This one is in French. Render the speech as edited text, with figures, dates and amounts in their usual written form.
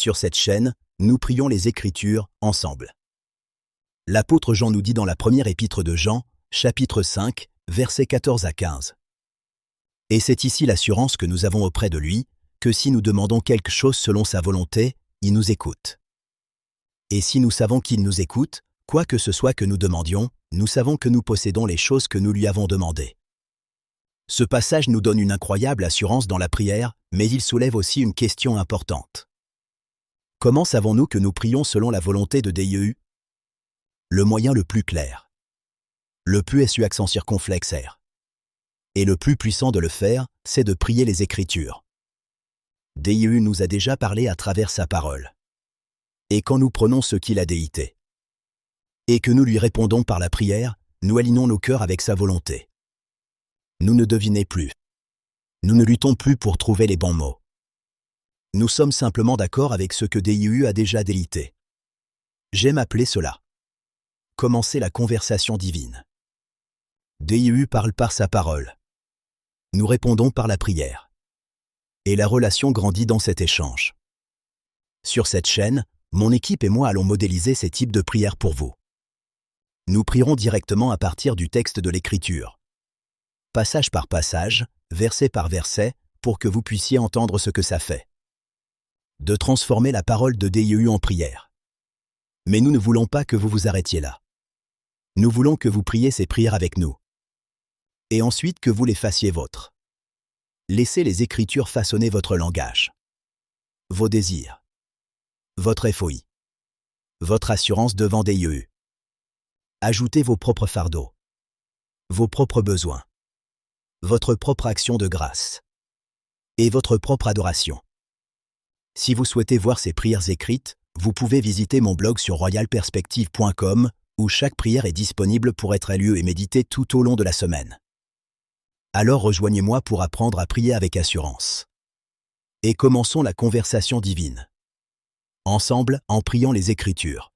Sur cette chaîne, nous prions les Écritures ensemble. L'apôtre Jean nous dit dans la première épître de Jean, chapitre 5, versets 14 à 15. Et c'est ici l'assurance que nous avons auprès de lui, que si nous demandons quelque chose selon sa volonté, il nous écoute. Et si nous savons qu'il nous écoute, quoi que ce soit que nous demandions, nous savons que nous possédons les choses que nous lui avons demandées. Ce passage nous donne une incroyable assurance dans la prière, mais il soulève aussi une question importante. Comment savons-nous que nous prions selon la volonté de Dieu? Le moyen le plus clair, le plus SU accent circonflexe R, et le plus puissant de le faire, c'est de prier les Écritures. Dieu nous a déjà parlé à travers sa parole. Et quand nous prenons ce qu'il a déité, et que nous lui répondons par la prière, nous alignons nos cœurs avec sa volonté. Nous ne devinons plus. Nous ne luttons plus pour trouver les bons mots. Nous sommes simplement d'accord avec ce que Dieu a déjà déité. J'aime appeler cela commencer la conversation divine. Dieu parle par sa parole. Nous répondons par la prière. Et la relation grandit dans cet échange. Sur cette chaîne, mon équipe et moi allons modéliser ces types de prières pour vous. Nous prierons directement à partir du texte de l'Écriture, passage par passage, verset par verset, pour que vous puissiez entendre ce que ça fait. De transformer la parole de Dieu en prière. Mais nous ne voulons pas que vous vous arrêtiez là. Nous voulons que vous priez ces prières avec nous. Et ensuite que vous les fassiez vôtres. Laissez les Écritures façonner votre langage, vos désirs, votre FOI, votre assurance devant Dieu. Ajoutez vos propres fardeaux, vos propres besoins, votre propre action de grâce et votre propre adoration. Si vous souhaitez voir ces prières écrites, vous pouvez visiter mon blog sur royalperspective.com où chaque prière est disponible pour être lue et méditée tout au long de la semaine. Alors rejoignez-moi pour apprendre à prier avec assurance. Et commençons la conversation divine. Ensemble, en priant les Écritures.